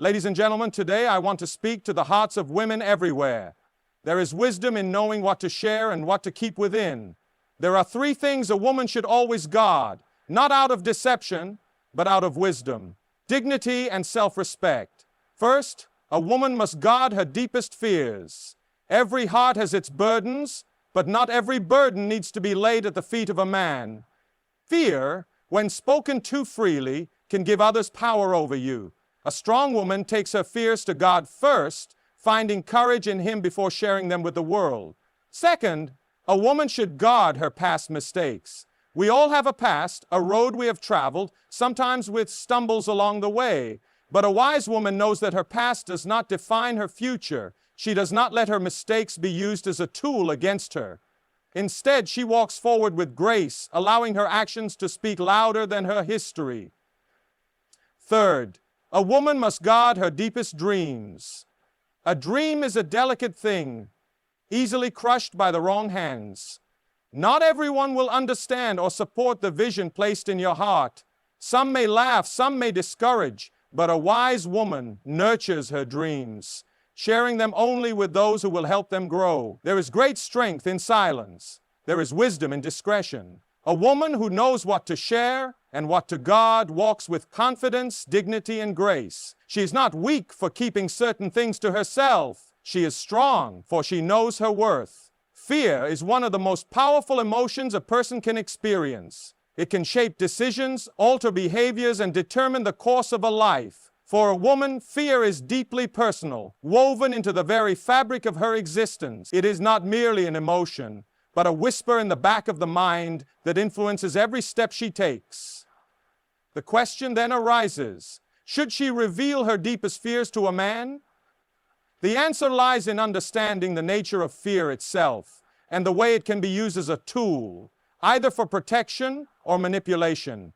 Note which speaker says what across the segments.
Speaker 1: Ladies and gentlemen, today I want to speak to the hearts of women everywhere. There is wisdom in knowing what to share and what to keep within. There are three things a woman should always guard, not out of deception, but out of wisdom: dignity and self-respect. First, a woman must guard her deepest fears. Every heart has its burdens, but not every burden needs to be laid at the feet of a man. Fear, when spoken too freely, can give others power over you. A strong woman takes her fears to God first, finding courage in Him before sharing them with the world. Second, a woman should guard her past mistakes. We all have a past, a road we have traveled, sometimes with stumbles along the way. But a wise woman knows that her past does not define her future. She does not let her mistakes be used as a tool against her. Instead, she walks forward with grace, allowing her actions to speak louder than her history. Third, a woman must guard her deepest dreams. A dream is a delicate thing, easily crushed by the wrong hands. Not everyone will understand or support the vision placed in your heart. Some may laugh, some may discourage, but a wise woman nurtures her dreams, sharing them only with those who will help them grow. There is great strength in silence. There is wisdom in discretion. A woman who knows what to share and what to guard walks with confidence, dignity, and grace. She is not weak for keeping certain things to herself. She is strong, for she knows her worth. Fear is one of the most powerful emotions a person can experience. It can shape decisions, alter behaviors, and determine the course of a life. For a woman, fear is deeply personal, woven into the very fabric of her existence. It is not merely an emotion, but a whisper in the back of the mind that influences every step she takes. The question then arises, should she reveal her deepest fears to a man? The answer lies in understanding the nature of fear itself and the way it can be used as a tool, either for protection or manipulation.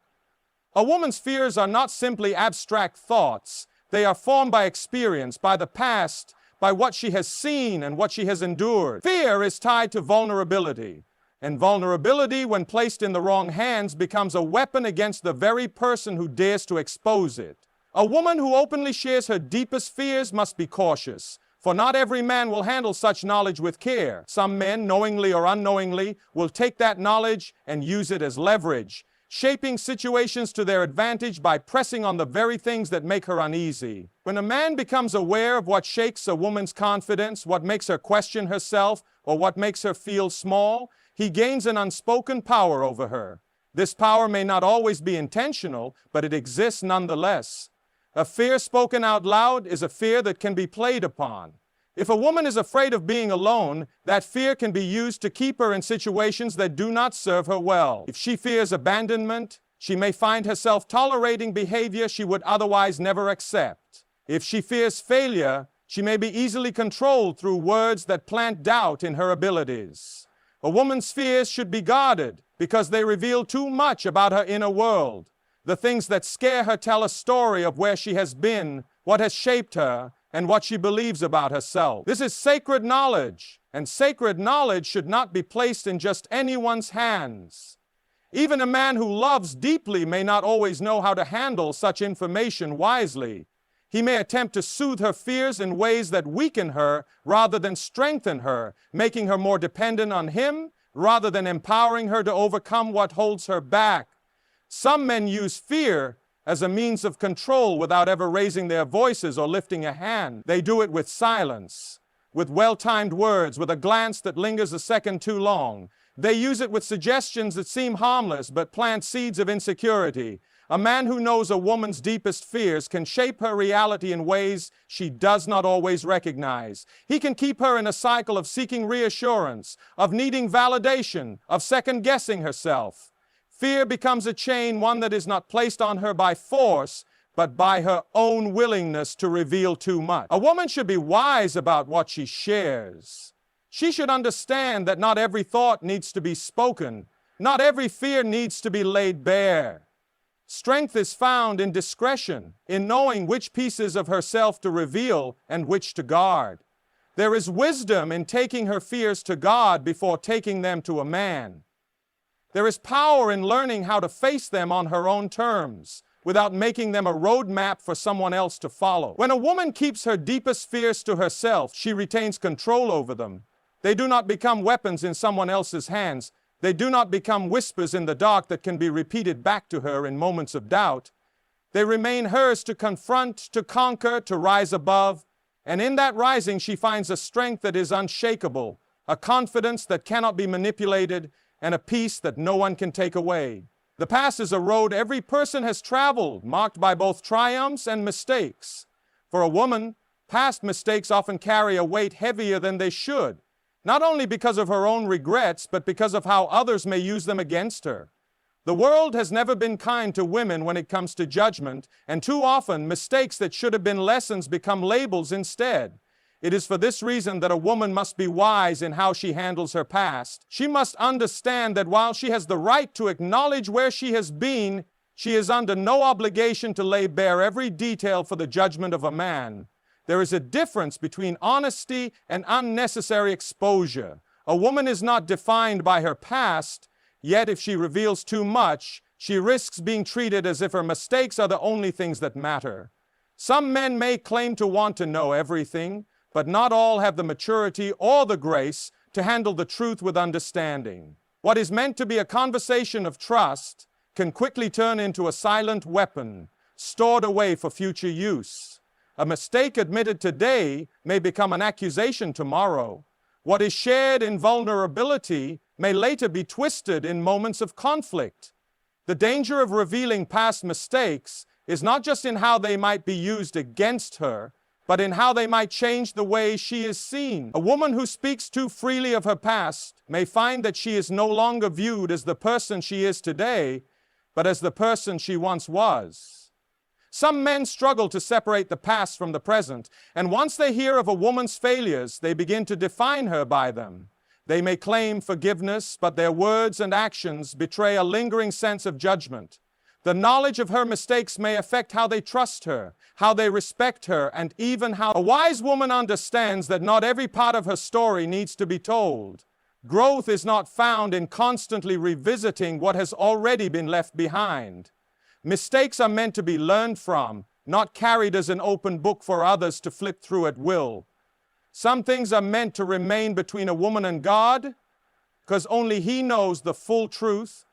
Speaker 1: A woman's fears are not simply abstract thoughts. They are formed by experience, by the past, by what she has seen and what she has endured. Fear is tied to vulnerability, and vulnerability, when placed in the wrong hands, becomes a weapon against the very person who dares to expose it. A woman who openly shares her deepest fears must be cautious, for not every man will handle such knowledge with care. Some men, knowingly or unknowingly, will take that knowledge and use it as leverage, shaping situations to their advantage by pressing on the very things that make her uneasy. When a man becomes aware of what shakes a woman's confidence, what makes her question herself, or what makes her feel small, he gains an unspoken power over her. This power may not always be intentional, but it exists nonetheless. A fear spoken out loud is a fear that can be played upon. If a woman is afraid of being alone, that fear can be used to keep her in situations that do not serve her well. If she fears abandonment, she may find herself tolerating behavior she would otherwise never accept. If she fears failure, she may be easily controlled through words that plant doubt in her abilities. A woman's fears should be guarded because they reveal too much about her inner world. The things that scare her tell a story of where she has been, what has shaped her, and what she believes about herself. This is sacred knowledge, and sacred knowledge should not be placed in just anyone's hands. Even a man who loves deeply may not always know how to handle such information wisely. He may attempt to soothe her fears in ways that weaken her rather than strengthen her, making her more dependent on him rather than empowering her to overcome what holds her back. Some men use fear as a means of control without ever raising their voices or lifting a hand. They do it with silence, with well-timed words, with a glance that lingers a second too long. They use it with suggestions that seem harmless but plant seeds of insecurity. A man who knows a woman's deepest fears can shape her reality in ways she does not always recognize. He can keep her in a cycle of seeking reassurance, of needing validation, of second-guessing herself. Fear becomes a chain, one that is not placed on her by force, but by her own willingness to reveal too much. A woman should be wise about what she shares. She should understand that not every thought needs to be spoken. Not every fear needs to be laid bare. Strength is found in discretion, in knowing which pieces of herself to reveal and which to guard. There is wisdom in taking her fears to God before taking them to a man. There is power in learning how to face them on her own terms, without making them a roadmap for someone else to follow. When a woman keeps her deepest fears to herself, she retains control over them. They do not become weapons in someone else's hands. They do not become whispers in the dark that can be repeated back to her in moments of doubt. They remain hers to confront, to conquer, to rise above. And in that rising, she finds a strength that is unshakable, a confidence that cannot be manipulated, and a peace that no one can take away. The past is a road every person has traveled, marked by both triumphs and mistakes. For a woman, past mistakes often carry a weight heavier than they should, not only because of her own regrets, but because of how others may use them against her. The world has never been kind to women when it comes to judgment, and too often mistakes that should have been lessons become labels instead. It is for this reason that a woman must be wise in how she handles her past. She must understand that while she has the right to acknowledge where she has been, she is under no obligation to lay bare every detail for the judgment of a man. There is a difference between honesty and unnecessary exposure. A woman is not defined by her past, yet if she reveals too much, she risks being treated as if her mistakes are the only things that matter. Some men may claim to want to know everything, but not all have the maturity or the grace to handle the truth with understanding. What is meant to be a conversation of trust can quickly turn into a silent weapon, stored away for future use. A mistake admitted today may become an accusation tomorrow. What is shared in vulnerability may later be twisted in moments of conflict. The danger of revealing past mistakes is not just in how they might be used against her, but in how they might change the way she is seen. A woman who speaks too freely of her past may find that she is no longer viewed as the person she is today, but as the person she once was. Some men struggle to separate the past from the present, and once they hear of a woman's failures, they begin to define her by them. They may claim forgiveness, but their words and actions betray a lingering sense of judgment. The knowledge of her mistakes may affect how they trust her, how they respect her, and even how a wise woman understands that not every part of her story needs to be told. Growth is not found in constantly revisiting what has already been left behind. Mistakes are meant to be learned from, not carried as an open book for others to flip through at will. Some things are meant to remain between a woman and God, because only He knows the full truth,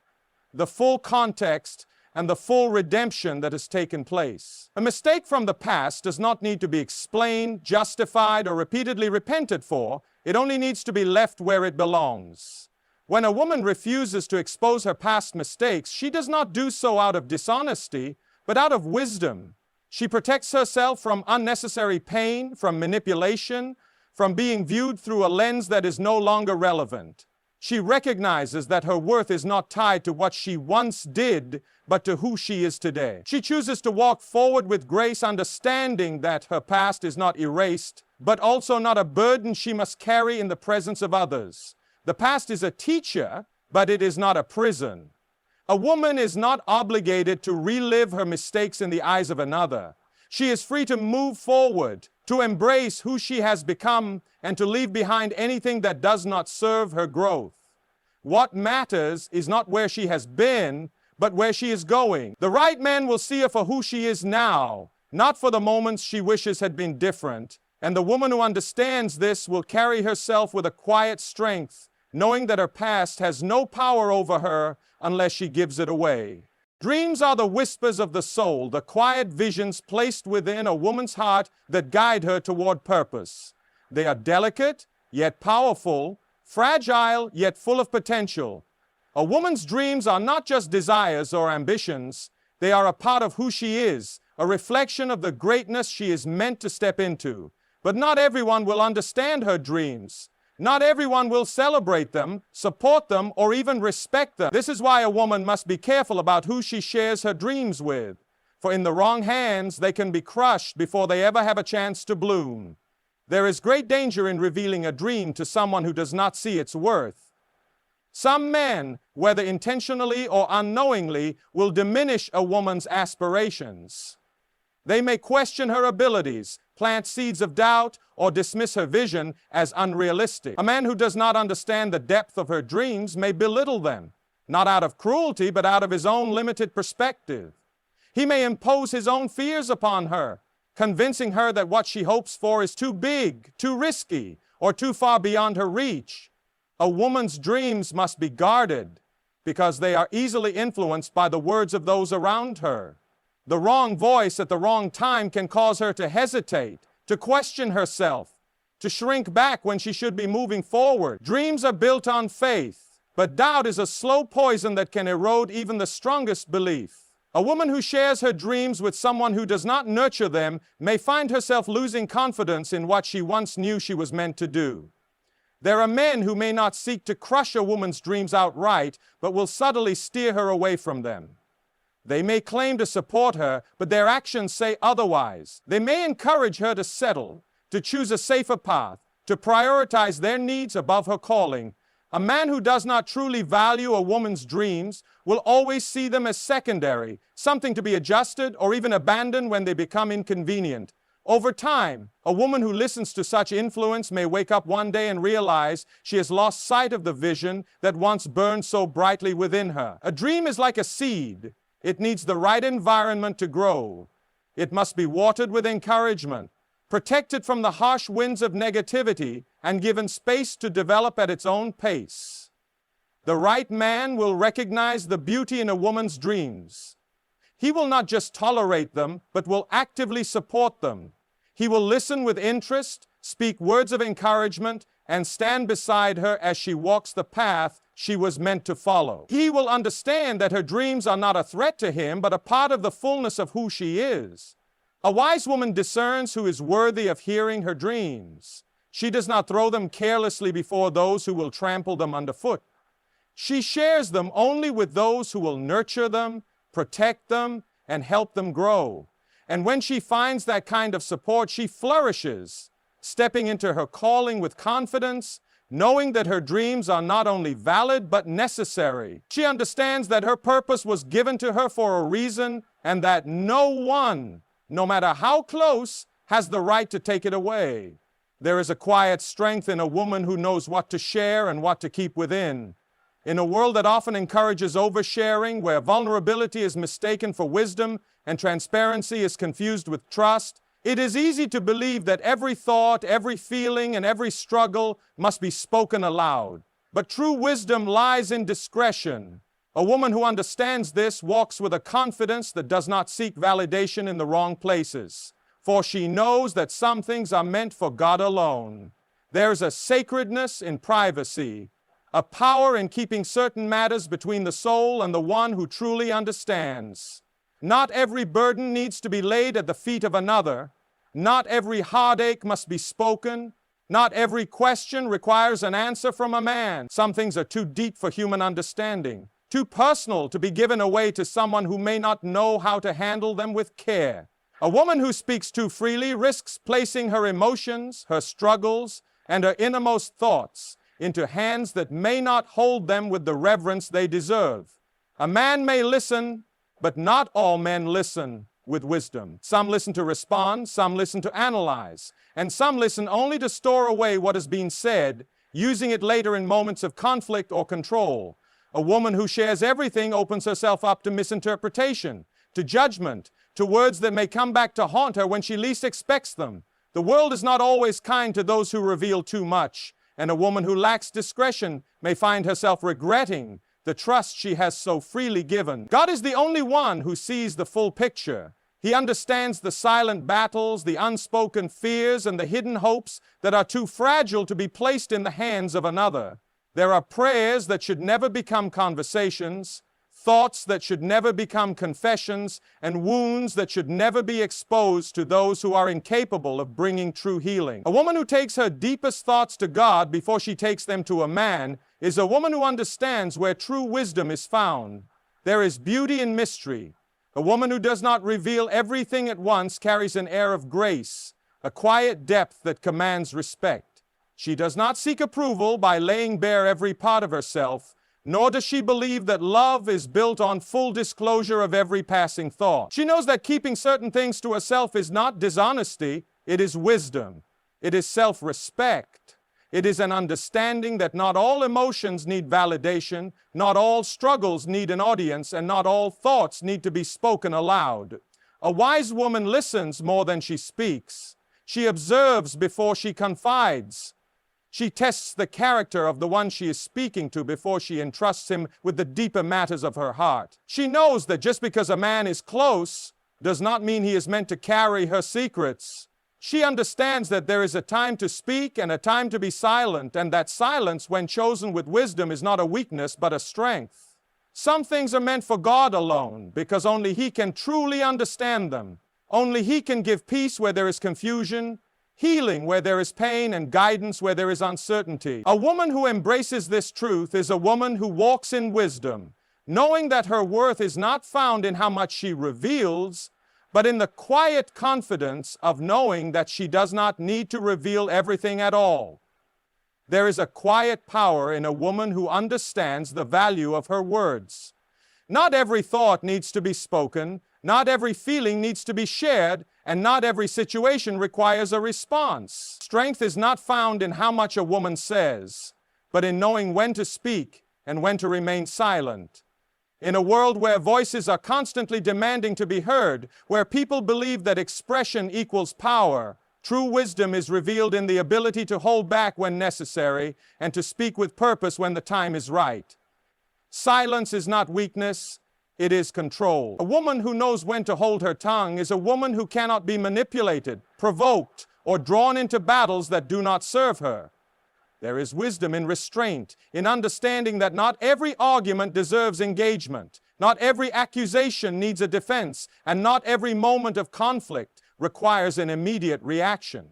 Speaker 1: the full context, and the full redemption that has taken place. A mistake from the past does not need to be explained, justified, or repeatedly repented for. It only needs to be left where it belongs. When a woman refuses to expose her past mistakes, she does not do so out of dishonesty, but out of wisdom. She protects herself from unnecessary pain, from manipulation, from being viewed through a lens that is no longer relevant. She recognizes that her worth is not tied to what she once did, but to who she is today. She chooses to walk forward with grace, understanding that her past is not erased, but also not a burden she must carry in the presence of others. The past is a teacher, but it is not a prison. A woman is not obligated to relive her mistakes in the eyes of another. She is free to move forward, to embrace who she has become, and to leave behind anything that does not serve her growth. What matters is not where she has been, but where she is going. The right man will see her for who she is now, not for the moments she wishes had been different. And the woman who understands this will carry herself with a quiet strength, knowing that her past has no power over her unless she gives it away. Dreams are the whispers of the soul, the quiet visions placed within a woman's heart that guide her toward purpose. They are delicate, yet powerful, fragile, yet full of potential. A woman's dreams are not just desires or ambitions. They are a part of who she is, a reflection of the greatness she is meant to step into. But not everyone will understand her dreams. Not everyone will celebrate them, support them, or even respect them. This is why a woman must be careful about who she shares her dreams with. For in the wrong hands, they can be crushed before they ever have a chance to bloom. There is great danger in revealing a dream to someone who does not see its worth. Some men, whether intentionally or unknowingly, will diminish a woman's aspirations. They may question her abilities, plant seeds of doubt, or dismiss her vision as unrealistic. A man who does not understand the depth of her dreams may belittle them, not out of cruelty, but out of his own limited perspective. He may impose his own fears upon her, convincing her that what she hopes for is too big, too risky, or too far beyond her reach. A woman's dreams must be guarded because they are easily influenced by the words of those around her. The wrong voice at the wrong time can cause her to hesitate, to question herself, to shrink back when she should be moving forward. Dreams are built on faith, but doubt is a slow poison that can erode even the strongest belief. A woman who shares her dreams with someone who does not nurture them may find herself losing confidence in what she once knew she was meant to do. There are men who may not seek to crush a woman's dreams outright, but will subtly steer her away from them. They may claim to support her, but their actions say otherwise. They may encourage her to settle, to choose a safer path, to prioritize their needs above her calling. A man who does not truly value a woman's dreams will always see them as secondary, something to be adjusted or even abandoned when they become inconvenient. Over time, a woman who listens to such influence may wake up one day and realize she has lost sight of the vision that once burned so brightly within her. A dream is like a seed. It needs the right environment to grow. It must be watered with encouragement, protected from the harsh winds of negativity, and given space to develop at its own pace. The right man will recognize the beauty in a woman's dreams. He will not just tolerate them, but will actively support them. He will listen with interest, speak words of encouragement, and stand beside her as she walks the path she was meant to follow. He will understand that her dreams are not a threat to him, but a part of the fullness of who she is. A wise woman discerns who is worthy of hearing her dreams. She does not throw them carelessly before those who will trample them underfoot. She shares them only with those who will nurture them, protect them, and help them grow. And when she finds that kind of support, she flourishes, stepping into her calling with confidence, knowing that her dreams are not only valid but necessary. She understands that her purpose was given to her for a reason, and that no one, no matter how close, has the right to take it away. There is a quiet strength in a woman who knows what to share and what to keep within. In a world that often encourages oversharing, where vulnerability is mistaken for wisdom and transparency is confused with trust, it is easy to believe that every thought, every feeling, and every struggle must be spoken aloud. But true wisdom lies in discretion. A woman who understands this walks with a confidence that does not seek validation in the wrong places, for she knows that some things are meant for God alone. There's a sacredness in privacy, a power in keeping certain matters between the soul and the one who truly understands. Not every burden needs to be laid at the feet of another. Not every heartache must be spoken. Not every question requires an answer from a man. Some things are too deep for human understanding, too personal to be given away to someone who may not know how to handle them with care. A woman who speaks too freely risks placing her emotions, her struggles, and her innermost thoughts into hands that may not hold them with the reverence they deserve. A man may listen, but not all men listen with wisdom. Some listen to respond, some listen to analyze, and some listen only to store away what has been said, using it later in moments of conflict or control. A woman who shares everything opens herself up to misinterpretation, to judgment, to words that may come back to haunt her when she least expects them. The world is not always kind to those who reveal too much, and a woman who lacks discretion may find herself regretting the trust she has so freely given. God is the only one who sees the full picture. He understands the silent battles, the unspoken fears, and the hidden hopes that are too fragile to be placed in the hands of another. There are prayers that should never become conversations, thoughts that should never become confessions, and wounds that should never be exposed to those who are incapable of bringing true healing. A woman who takes her deepest thoughts to God before she takes them to a man is a woman who understands where true wisdom is found. There is beauty in mystery. A woman who does not reveal everything at once carries an air of grace, a quiet depth that commands respect. She does not seek approval by laying bare every part of herself, nor does she believe that love is built on full disclosure of every passing thought. She knows that keeping certain things to herself is not dishonesty, it is wisdom. It is self-respect. It is an understanding that not all emotions need validation, not all struggles need an audience, and not all thoughts need to be spoken aloud. A wise woman listens more than she speaks. She observes before she confides. She tests the character of the one she is speaking to before she entrusts him with the deeper matters of her heart. She knows that just because a man is close does not mean he is meant to carry her secrets. She understands that there is a time to speak and a time to be silent, and that silence, when chosen with wisdom, is not a weakness but a strength. Some things are meant for God alone, because only He can truly understand them. Only He can give peace where there is confusion, healing where there is pain, and guidance where there is uncertainty. A woman who embraces this truth is a woman who walks in wisdom, knowing that her worth is not found in how much she reveals, but in the quiet confidence of knowing that she does not need to reveal everything at all. There is a quiet power in a woman who understands the value of her words. Not every thought needs to be spoken, not every feeling needs to be shared, and not every situation requires a response. Strength is not found in how much a woman says, but in knowing when to speak and when to remain silent. In a world where voices are constantly demanding to be heard, where people believe that expression equals power, true wisdom is revealed in the ability to hold back when necessary and to speak with purpose when the time is right. Silence is not weakness, it is control. A woman who knows when to hold her tongue is a woman who cannot be manipulated, provoked, or drawn into battles that do not serve her. There is wisdom in restraint, in understanding that not every argument deserves engagement, not every accusation needs a defense, and not every moment of conflict requires an immediate reaction.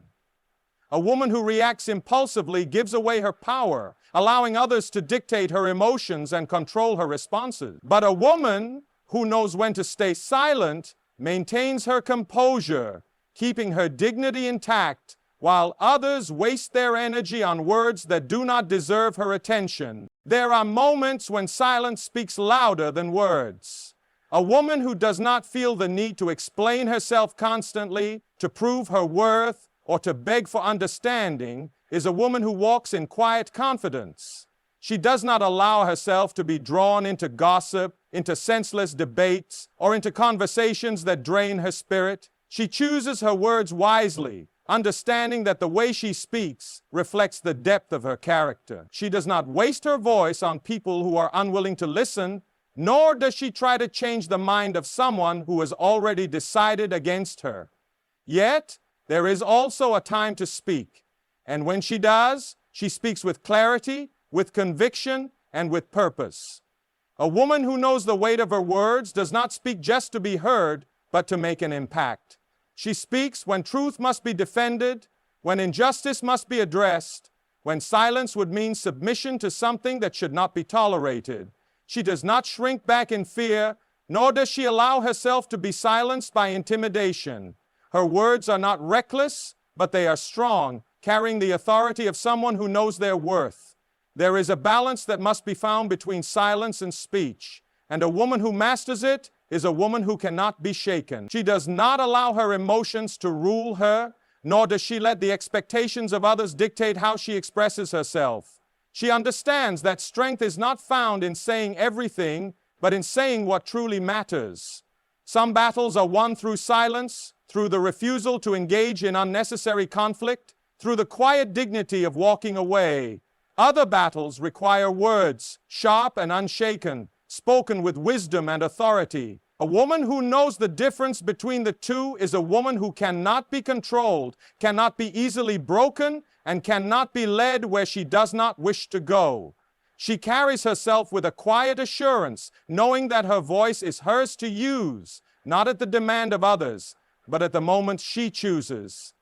Speaker 1: A woman who reacts impulsively gives away her power, allowing others to dictate her emotions and control her responses. But a woman who knows when to stay silent maintains her composure, keeping her dignity intact, while others waste their energy on words that do not deserve her attention. There are moments when silence speaks louder than words. A woman who does not feel the need to explain herself constantly, to prove her worth, or to beg for understanding is a woman who walks in quiet confidence. She does not allow herself to be drawn into gossip, into senseless debates, or into conversations that drain her spirit. She chooses her words wisely, understanding that the way she speaks reflects the depth of her character. She does not waste her voice on people who are unwilling to listen, nor does she try to change the mind of someone who has already decided against her. Yet, there is also a time to speak, and when she does, she speaks with clarity, with conviction, and with purpose. A woman who knows the weight of her words does not speak just to be heard, but to make an impact. She speaks when truth must be defended, when injustice must be addressed, when silence would mean submission to something that should not be tolerated. She does not shrink back in fear, nor does she allow herself to be silenced by intimidation. Her words are not reckless, but they are strong, carrying the authority of someone who knows their worth. There is a balance that must be found between silence and speech, and a woman who masters it is a woman who cannot be shaken. She does not allow her emotions to rule her, nor does she let the expectations of others dictate how she expresses herself. She understands that strength is not found in saying everything, but in saying what truly matters. Some battles are won through silence, through the refusal to engage in unnecessary conflict, through the quiet dignity of walking away. Other battles require words, sharp and unshaken, spoken with wisdom and authority. A woman who knows the difference between the two is a woman who cannot be controlled, cannot be easily broken, and cannot be led where she does not wish to go. She carries herself with a quiet assurance, knowing that her voice is hers to use, not at the demand of others, but at the moment she chooses.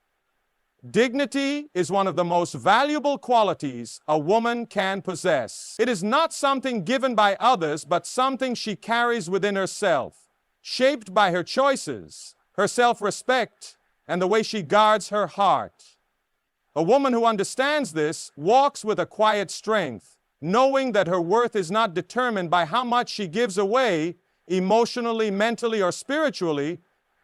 Speaker 1: Dignity is one of the most valuable qualities a woman can possess. It is not something given by others, but something she carries within herself, shaped by her choices, her self-respect, and the way she guards her heart. A woman who understands this walks with a quiet strength, knowing that her worth is not determined by how much she gives away, emotionally, mentally, or spiritually,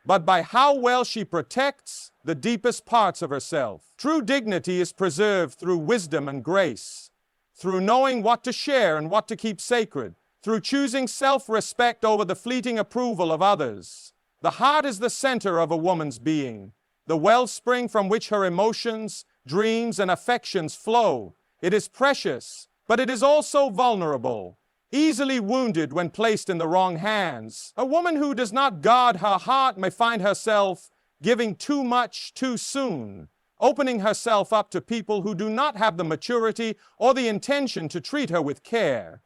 Speaker 1: but by how well she protects the deepest parts of herself. True dignity is preserved through wisdom and grace, through knowing what to share and what to keep sacred, through choosing self-respect over the fleeting approval of others. The heart is the center of a woman's being, the wellspring from which her emotions, dreams, and affections flow. It is precious, but it is also vulnerable, easily wounded when placed in the wrong hands. A woman who does not guard her heart may find herself giving too much too soon, opening herself up to people who do not have the maturity or the intention to treat her with care.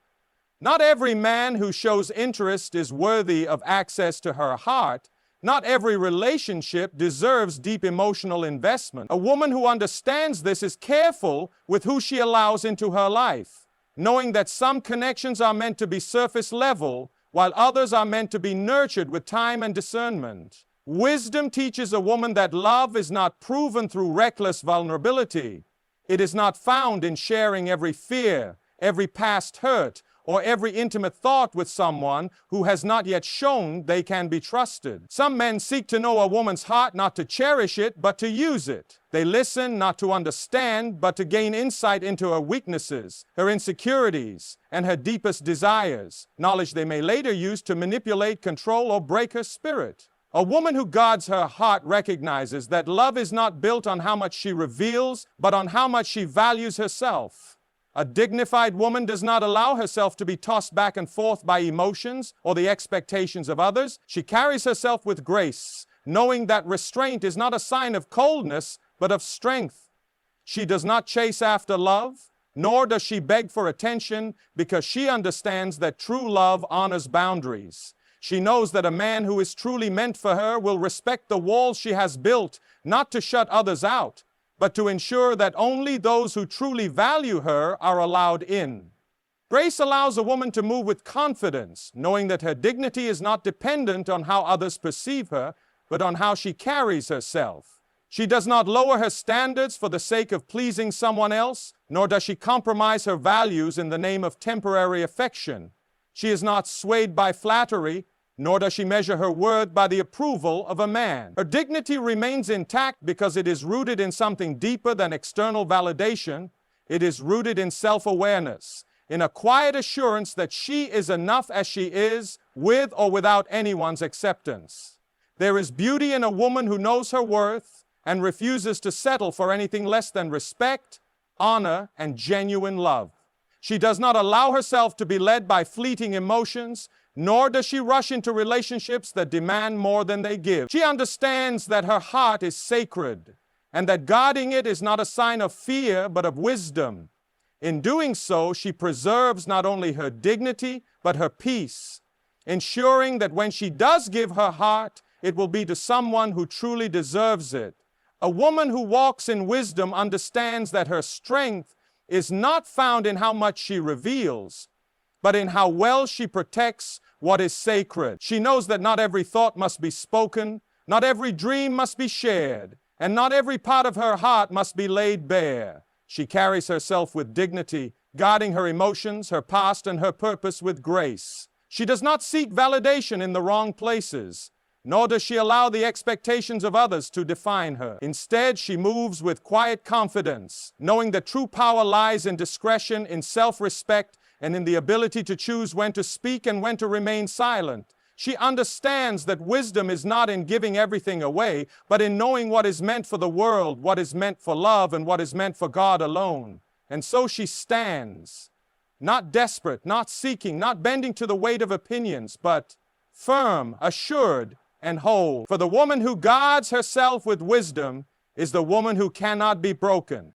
Speaker 1: Not every man who shows interest is worthy of access to her heart. Not every relationship deserves deep emotional investment. A woman who understands this is careful with who she allows into her life, knowing that some connections are meant to be surface level, while others are meant to be nurtured with time and discernment. Wisdom teaches a woman that love is not proven through reckless vulnerability. It is not found in sharing every fear, every past hurt, or every intimate thought with someone who has not yet shown they can be trusted. Some men seek to know a woman's heart not to cherish it, but to use it. They listen not to understand, but to gain insight into her weaknesses, her insecurities, and her deepest desires, knowledge they may later use to manipulate, control, or break her spirit. A woman who guards her heart recognizes that love is not built on how much she reveals, but on how much she values herself. A dignified woman does not allow herself to be tossed back and forth by emotions or the expectations of others. She carries herself with grace, knowing that restraint is not a sign of coldness, but of strength. She does not chase after love, nor does she beg for attention, because she understands that true love honors boundaries. She knows that a man who is truly meant for her will respect the walls she has built, not to shut others out, but to ensure that only those who truly value her are allowed in. Grace allows a woman to move with confidence, knowing that her dignity is not dependent on how others perceive her, but on how she carries herself. She does not lower her standards for the sake of pleasing someone else, nor does she compromise her values in the name of temporary affection. She is not swayed by flattery, nor does she measure her worth by the approval of a man. Her dignity remains intact because it is rooted in something deeper than external validation. It is rooted in self-awareness, in a quiet assurance that she is enough as she is, with or without anyone's acceptance. There is beauty in a woman who knows her worth and refuses to settle for anything less than respect, honor, and genuine love. She does not allow herself to be led by fleeting emotions, nor does she rush into relationships that demand more than they give. She understands that her heart is sacred, and that guarding it is not a sign of fear, but of wisdom. In doing so, she preserves not only her dignity, but her peace, ensuring that when she does give her heart, it will be to someone who truly deserves it. A woman who walks in wisdom understands that her strength is not found in how much she reveals, but in how well she protects what is sacred. She knows that not every thought must be spoken, not every dream must be shared, and not every part of her heart must be laid bare. She carries herself with dignity, guarding her emotions, her past, and her purpose with grace. She does not seek validation in the wrong places, nor does she allow the expectations of others to define her. Instead, she moves with quiet confidence, knowing that true power lies in discretion, in self-respect, and in the ability to choose when to speak and when to remain silent. She understands that wisdom is not in giving everything away, but in knowing what is meant for the world, what is meant for love, and what is meant for God alone. And so she stands, not desperate, not seeking, not bending to the weight of opinions, but firm, assured, and whole. For the woman who guards herself with wisdom is the woman who cannot be broken.